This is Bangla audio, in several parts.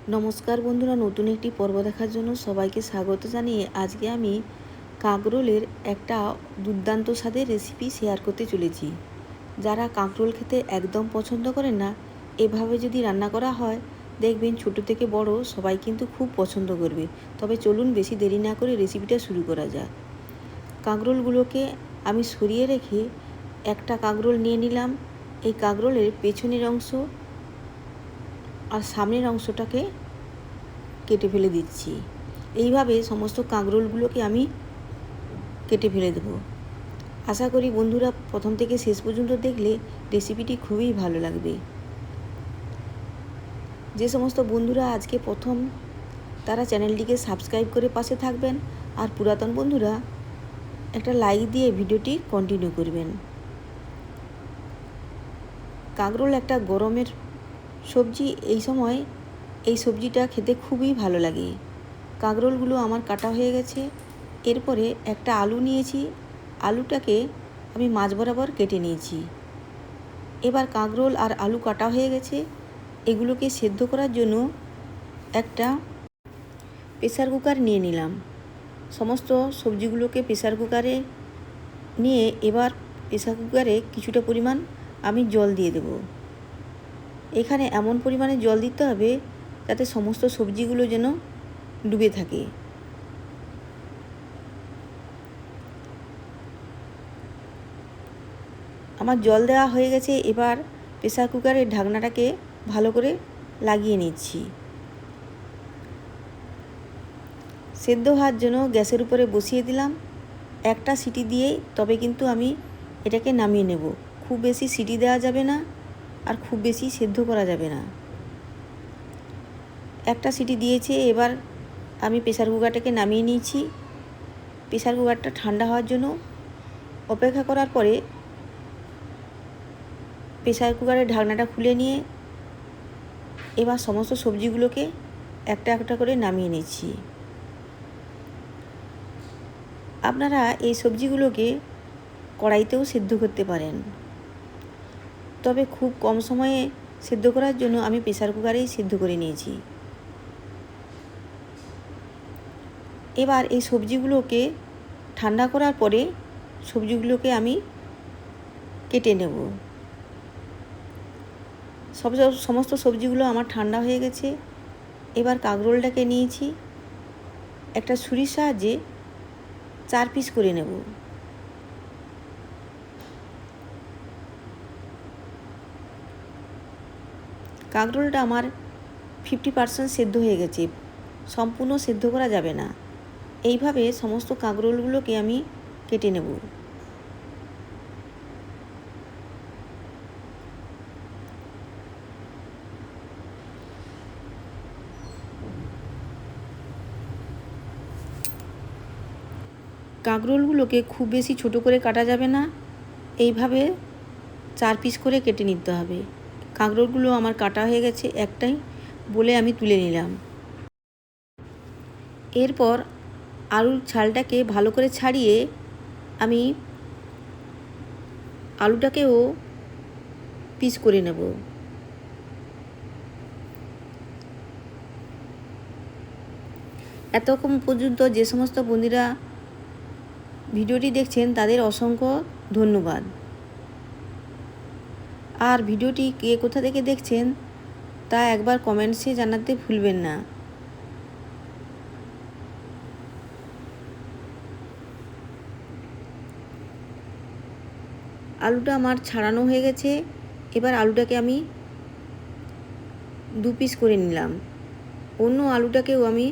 নমস্কার বন্ধুরা, নতুন একটি পর্ব দেখার জন্য সবাইকে স্বাগত জানিয়ে আজকে আমি কাঁকরোলের একটা দুর্দান্ত স্বাদের রেসিপি শেয়ার করতে চলেছি। যারা কাঁকরোল খেতে একদম পছন্দ করেন না, এভাবে যদি রান্না করা হয় দেখবেন ছোট থেকে বড় সবাই কিন্তু খুব পছন্দ করবে। তবে চলুন বেশি দেরি না করে রেসিপিটা শুরু করা যাক। কাঁকরোলগুলোকে আমি সরিয়ে রেখে একটা কাঁকরোল নিয়ে নিলাম। এই কাঁকরোলের পেছনের অংশ আর সামনের অংশটাকে কেটে ফেলে দিচ্ছি। এইভাবে সমস্ত কাঁকরোলগুলোকে আমি কেটে ফেলে দেবো। আশা করি বন্ধুরা প্রথম থেকে শেষ পর্যন্ত দেখলে রেসিপিটি খুবই ভালো লাগবে। যে সমস্ত বন্ধুরা আজকে প্রথম, তারা চ্যানেলটিকে সাবস্ক্রাইব করে পাশে থাকবেন, আর পুরাতন বন্ধুরা একটা লাইক দিয়ে ভিডিওটি কন্টিনিউ করবেন। কাঁকরোল একটা গরমের সবজি, এই সময় এই সবজিটা খেতে খুবই ভালো লাগে। কাঁকরোলগুলো আমার কাটা হয়ে গেছে। এরপরে একটা আলু নিয়েছি, আলুটাকে আমি মাঝ বরাবর কেটে নিয়েছি। এবার কাঁকরোল আর আলু কাটা হয়ে গেছে, এগুলোকে সেদ্ধ করার জন্য একটা প্রেসার কুকার নিয়ে নিলাম। সমস্ত সবজিগুলোকে প্রেসার কুকারে নিয়ে এবার প্রেসার কুকারে কিছুটা পরিমাণ আমি জল দিয়ে দেব। এখানে এমন পরিমাণে জল দিতে হবে যাতে সমস্ত সবজিগুলো যেন ডুবে থাকে। আমার জল দেওয়া হয়ে গেছে। এবার প্রেসার কুকারের ঢাকনাটাকে ভালো করে লাগিয়ে নিচ্ছি। সেদ্ধ হওয়ার জন্য গ্যাসের উপরে বসিয়ে দিলাম। একটা সিটি দিয়েই তবে কিন্তু আমি এটাকে নামিয়ে নেব। খুব বেশি সিটি দেওয়া যাবে না, আর খুব বেশি সেদ্ধ করা যাবে না। একটা সিটি দিয়েছে। এবার আমি প্রেসার কুকারটাকে নামিয়ে নিয়েছি। প্রেসার কুকারটা ঠান্ডা হওয়ার জন্য অপেক্ষা করার পরে প্রেসার কুকারের ঢাকনাটা খুলে নিয়ে এবার সমস্ত সবজিগুলোকে একটা একটা করে নামিয়ে নিচ্ছি। আপনারা এই সবজিগুলোকে কড়াইতেও সেদ্ধ করতে পারেন, তবে খুব কম সময়ে সেদ্ধ করার জন্য আমি প্রেসার কুকারেই সেদ্ধ করে নিয়েছি। এবার এই সবজিগুলোকে ঠান্ডা করার পরে সবজিগুলোকে আমি কেটে নেব। সমস্ত সবজিগুলো আমার ঠান্ডা হয়ে গেছে। এবার কাঁকরোলটাকে নিয়েছি, একটা ছুরির সাহায্যে 4 পিস করে নেব। কাঁকরোলটা আমার 50% সেদ্ধ হয়ে গেছে, সম্পূর্ণ সেদ্ধ করা যাবে না। এইভাবে সমস্ত কাঁকরোলগুলোকে আমি কেটে নেব। কাঁকরোলগুলোকে খুব বেশি ছোট করে কাটা যাবে না, এইভাবে 4 পিস করে কেটে নিতে হবে। কাঁকরোলগুলো আমার কাটা হয়ে গেছে একটাই বলে আমি তুলে নিলাম। এরপর আলুর ছালটাকে ভালো করে ছাড়িয়ে আমি আলুটাকেও পিস করে নেব। এতক্ষণ পর্যন্ত যে সমস্ত বন্ধুরা ভিডিওটি দেখছেন তাদের অসংখ্য ধন্যবাদ। আর ভিডিওটি কে কোথা থেকে দেখছেন তা একবার কমেন্টসে জানাতে ভুলবেন না। আলুটা আমার ছাড়ানো হয়ে গেছে। এবার আলুটাকে আমি 2 পিস করে নিলাম। অন্য আলুটাকেও আমি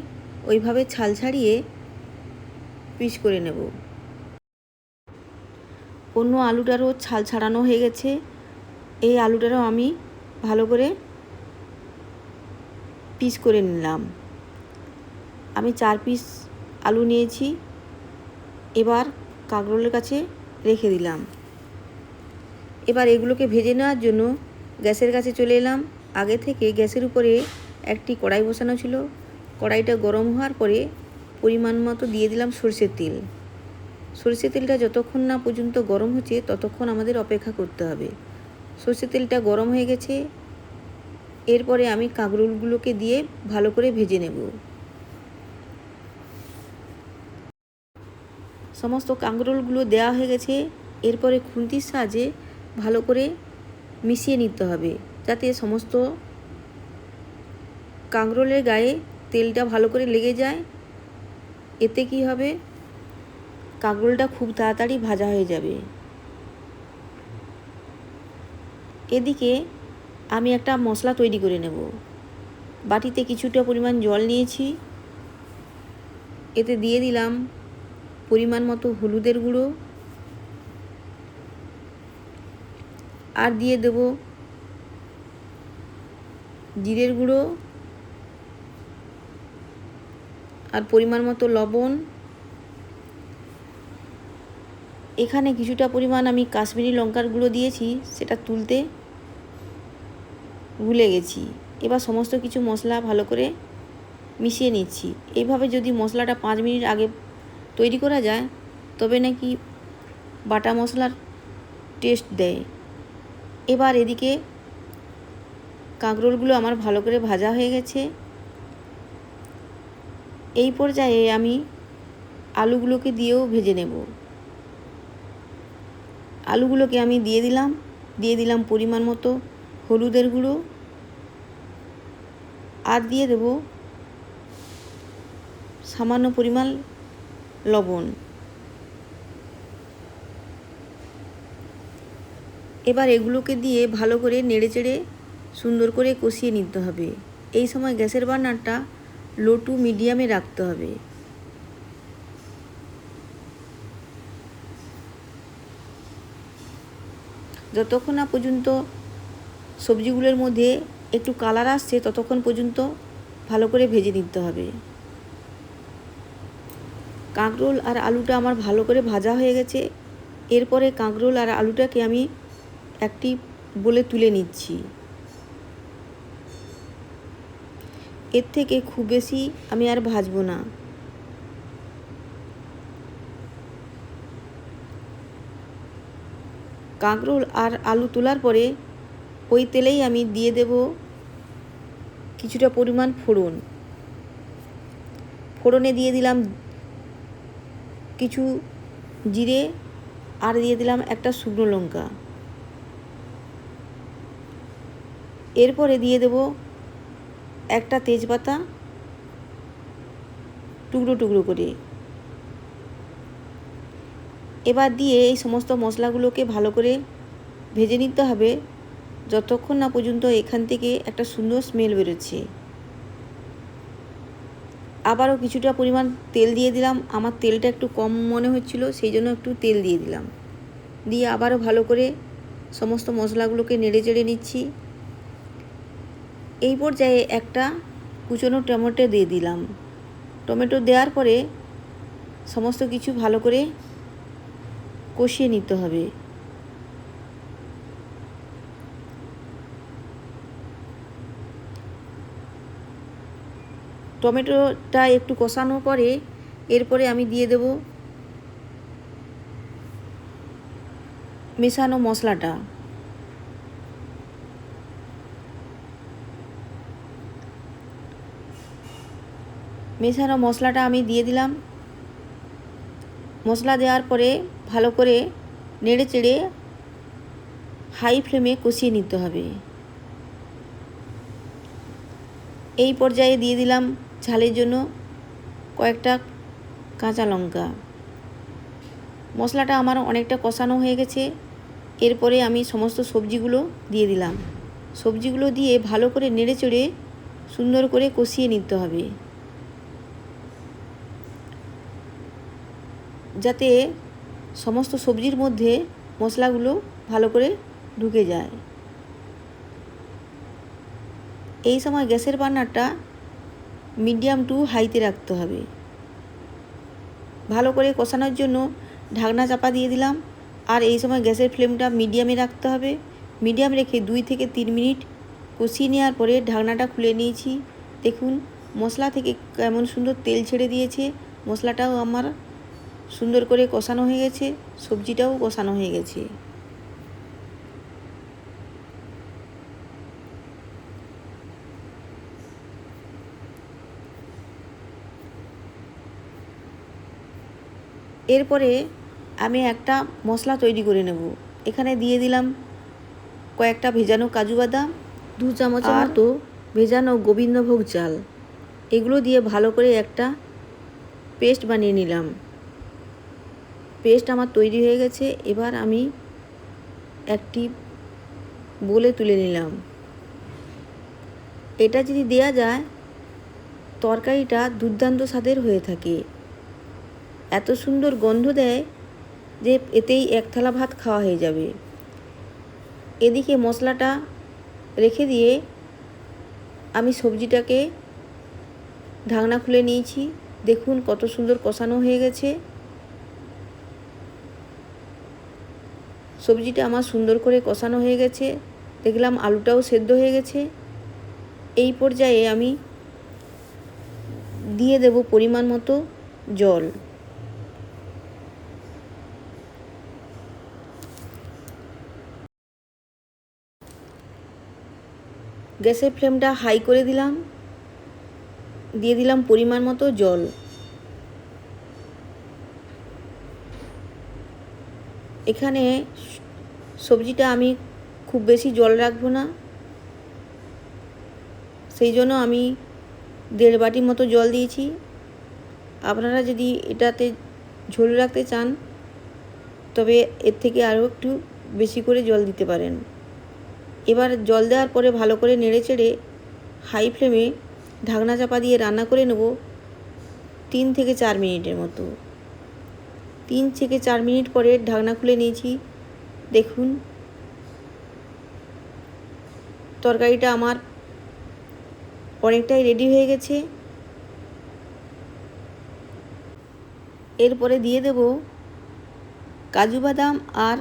ওইভাবে ছাল ছাড়িয়ে পিস করে নেব। অন্য আলুটারও ছাল ছাড়ানো হয়ে গেছে। এই আলুটারও আমি ভালো করে পিস করে নিলাম। আমি 4 পিস আলু নিয়েছি। এবার কাঁকরোলের কাছে রেখে দিলাম। এবার এগুলোকে ভেজে নেওয়ার জন্য গ্যাসের কাছে চলে এলাম। আগে থেকে গ্যাসের উপরে একটি কড়াই বসানো ছিল। কড়াইটা গরম হওয়ার পরে পরিমাণ মতো দিয়ে দিলাম সরষের তেল। সরষের তেলটা যতক্ষণ না পর্যন্ত গরম হচ্ছে ততক্ষণ আমাদের অপেক্ষা করতে হবে। সরষের তেলটা গরম হয়ে গেছে। এরপরে আমি কাঁকরোলগুলোকে দিয়ে ভালো করে ভেজে নেব। সমস্ত কাঁকরোলগুলো দেওয়া হয়ে গেছে। এরপরে খুন্তির সাহায্যে ভালো করে মিশিয়ে নিতে হবে, যাতে সমস্ত কাঁকরোলের গায়ে তেলটা ভালো করে লেগে যায়। এতে কি হবে, কাঁকরোলটা খুব তাড়াতাড়ি ভাজা হয়ে যাবে। এদিকে আমি একটা মশলা তৈরি করে নেব। বাটিতে কিছুটা পরিমাণ জল নিয়েছি, এতে দিয়ে দিলাম পরিমাণ মতো হলুদের গুঁড়ো, আর দিয়ে দেব জিরের গুঁড়ো, আর পরিমাণ মতো লবণ। এখানে কিছুটা পরিমাণ আমি কাশ্মীরি লঙ্কার গুঁড়ো দিয়েছি, সেটা তুলতে ভুলে গেছি। এবার সমস্ত কিছু মশলা ভালো করে মিশিয়ে নিচ্ছি। এইভাবে যদি মশলাটা 5 মিনিট আগে তৈরি করা যায়, তবে নাকি বাটা মশলার টেস্ট দেয়। এবার এদিকে কাঁকরোলগুলো আমার ভালো করে ভাজা হয়ে গেছে। এই পর্যায়ে আমি আলুগুলোকে দিয়েও ভেজে নেব। আলুগুলোকে আমি দিয়ে দিলাম পরিমাণ মতো হলুদের গুঁড়ো, আর দিয়ে দেব সামান্য পরিমাণ লবণ। এবার এগুলোকে দিয়ে ভালো করে নেড়েচেড়ে সুন্দর করে কষিয়ে নিতে হবে। এই সময় গ্যাসের বার্নারটা লো টু মিডিয়ামে রাখতে হবে। যতক্ষণ না পর্যন্ত সবজিগুলোর মধ্যে একটু কালার আসছে, ততক্ষণ পর্যন্ত ভালো করে ভেজে নিতে হবে। কাঁকরোল আর আলুটা আমার ভালো করে ভাজা হয়ে গেছে। এরপরে কাঁকরোল আর আলুটাকে আমি একটি বলে তুলে নিচ্ছি। এর থেকে খুব বেশি আমি আর ভাজবো না। কাঁকরোল আর আলু তোলার পরে ওই তেলেই আমি দিয়ে দেব কিছুটা পরিমাণ ফোড়ন। ফোড়নে দিয়ে দিলাম কিছু জিরে, আর দিয়ে দিলাম একটা শুকনো লঙ্কা। এরপরে দিয়ে দেব একটা তেজপাতা টুকরো টুকরো করে। এবার দিয়ে এই সমস্ত মশলাগুলোকে ভালো করে ভেজে নিতে হবে, যতক্ষণ না পর্যন্ত এখান থেকে একটা সুন্দর স্মেল বেরোচ্ছে। আবারও কিছুটা পরিমাণ তেল দিয়ে দিলাম। আমার তেলটা একটু কম মনে হচ্ছিল, সেই জন্য একটু তেল দিয়ে দিলাম। দিয়ে আবারও ভালো করে সমস্ত মশলাগুলোকে নেড়ে চেড়ে নিচ্ছি। এই পর্যায়ে একটা কুচনো টমেটো দিয়ে দিলাম। টমেটো দেওয়ার পরে সমস্ত কিছু ভালো করে কষিয়ে নিতে হবে। টমেটোটা একটু কষানোর পরে এরপরে আমি দিয়ে দেব মেশানো মশলাটা। মেশানো মশলাটা আমি দিয়ে দিলাম। মশলা দেওয়ার পরে ভালো করে নেড়ে চেড়ে হাই ফ্লেমে কষিয়ে নিতে হবে। এই পর্যায়ে দিয়ে দিলাম ঝালের জন্য কয়েকটা কাঁচা লঙ্কা। মশলাটা আমার অনেকটা কষানো হয়ে গেছে। এরপরে আমি সমস্ত সবজিগুলো দিয়ে দিলাম। সবজিগুলো দিয়ে ভালো করে নেড়ে চেড়ে সুন্দর করে কষিয়ে নিতে হবে, যাতে সমস্ত সবজির মধ্যে মশলাগুলো ভালো করে ঢুকে যায়। এই সময় গ্যাসের বার্নারটা মিডিয়াম টু হাইতে রাখতে হবে। ভালো করে কষানোর জন্য ঢাকনা চাপা দিয়ে দিলাম। আর এই সময় গ্যাসের ফ্লেমটা মিডিয়ামে রাখতে হবে। মিডিয়াম রেখে 2 থেকে 3 মিনিট কষিয়ে নেওয়ার পরে ঢাকনাটা খুলে নিয়েছি। দেখুন মশলা থেকে কেমন সুন্দর তেল ছেড়ে দিয়েছে। মশলাটাও আমার সুন্দর করে কষানো হয়ে গেছে, সবজিটাও কষানো হয়ে গেছে। এরপরে আমি একটা মশলা তৈরি করে নেব। এখানে দিয়ে দিলাম কয়েকটা ভেজানো কাজু বাদাম, 2 চামচের মতো ভেজানো গোবিন্দভোগ চাল। এগুলো দিয়ে ভালো করে একটা পেস্ট বানিয়ে নিলাম। পেস্ট আমার তৈরি হয়ে গেছে। এবার আমি একটি বলে তুলে নিলাম। এটা যদি দেয়া যায় তরকারিটা দুর্দান্ত স্বাদের হয়ে থাকে। এত সুন্দর গন্ধ দেয় যে এতেই এক থালা ভাত খাওয়া হয়ে যাবে। এদিকে মশলাটা রেখে দিয়ে আমি সবজিটাকে ঢাকনা খুলে নিয়েছি। দেখুন কত সুন্দর কষানো হয়ে গেছে। সবজিটা আমার সুন্দর করে কষানো হয়ে গেছে। দেখলাম আলুটাও সেদ্ধ হয়ে গেছে। এই পর্যায়ে আমি দিয়ে দেব পরিমাণ মতো জল। গ্যাসের ফ্লেমটা হাই করে দিলাম। দিয়ে দিলাম পরিমাণ মতো জল। এখানে সবজিটা আমি খুব বেশি জল রাখবো না, সেই জন্য আমি 1.5 বাটি মতো জল দিয়েছি। আপনারা যদি এটাতে ঝোল রাখতে চান তবে এর থেকে আরও একটু বেশি করে জল দিতে পারেন। এবার জল দেওয়ার পরে ভালো করে নেড়েচেড়ে হাই ফ্লেমে ঢাকনা চাপা দিয়ে রান্না করে নেব 3 থেকে 4 মিনিটের মতো। 3 থেকে 4 মিনিট পরে ঢাকনা খুলে নিয়েছি। দেখুন তরকারিটা আমার অনেকটাই রেডি হয়ে গেছে। এরপরে দিয়ে দেব কাজু বাদাম আর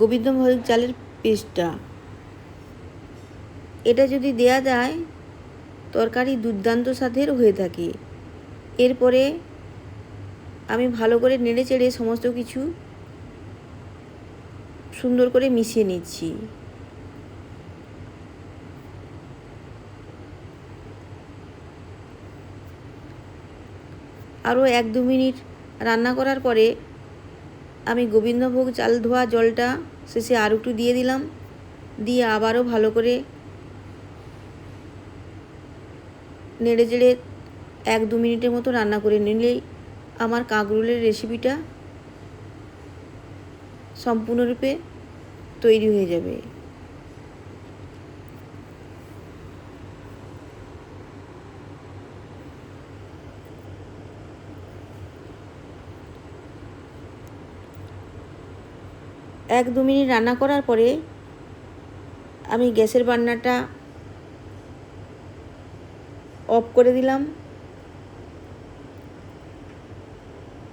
গোবিন্দভোগ চালের পেস্টটা। এটা যদি দেয়া যায় তরকারি দুর্দান্ত স্বাদের হয়ে থাকে। এরপরে আমি ভালো করে নেড়েচেড়ে সমস্ত কিছু সুন্দর করে মিশিয়ে নিচ্ছি। আরও 1-2 মিনিট রান্না করার পরে আমি গোবিন্দভোগ চাল ধোয়া জলটা শেষে আর একটু দিয়ে দিলাম। দিয়ে আবারও ভালো করে নেড়েচেড়ে 1-2 মিনিটের মতো রান্না করে নিলেই আমার কাঁকরোলের রেসিপিটা সম্পূর্ণরূপে তৈরি হয়ে যাবে। এক 2 মিনিট রান্না করার পরে আমি গ্যাসের বার্নারটা অফ করে দিলাম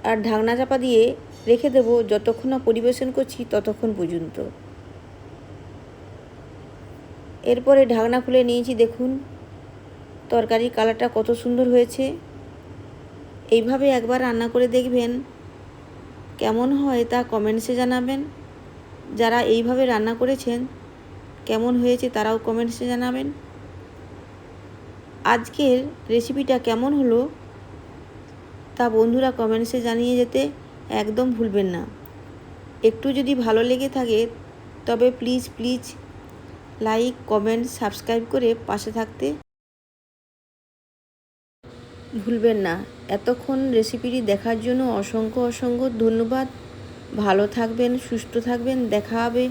আর ঢাকনা চাপা দিয়ে রেখে দেবো যতক্ষণ না পরিবেশন করছি ততক্ষণ পর্যন্ত। এরপরে ঢাকনা খুলে নিয়েছি। দেখুন তরকারির কালারটা কত সুন্দর হয়েছে। এইভাবে একবার রান্না করে দেখবেন, কেমন হয় তা কমেন্টসে জানাবেন। যারা এইভাবে রান্না করেছেন কেমন হয়েছে তারাও কমেন্টসে জানাবেন। আজকের রেসিপিটা কেমন হলো তা বন্ধুরা কমেন্টসে জানিয়ে যেতে একদম ভুলবেন না। একটু যদি ভালো লেগে থাকে তবে প্লিজ লাইক, কমেন্ট, সাবস্ক্রাইব করে পাশে থাকতে ভুলবেন না। এতক্ষণ রেসিপিটি দেখার জন্য অসংখ্য ধন্যবাদ। ভালো থাকবেন, সুস্থ থাকবেন। দেখা হবে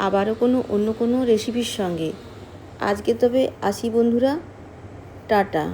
আবারও অন্য কোনো রেসিপির সঙ্গে। আজকে তবে আসি বন্ধুরা, টাটা।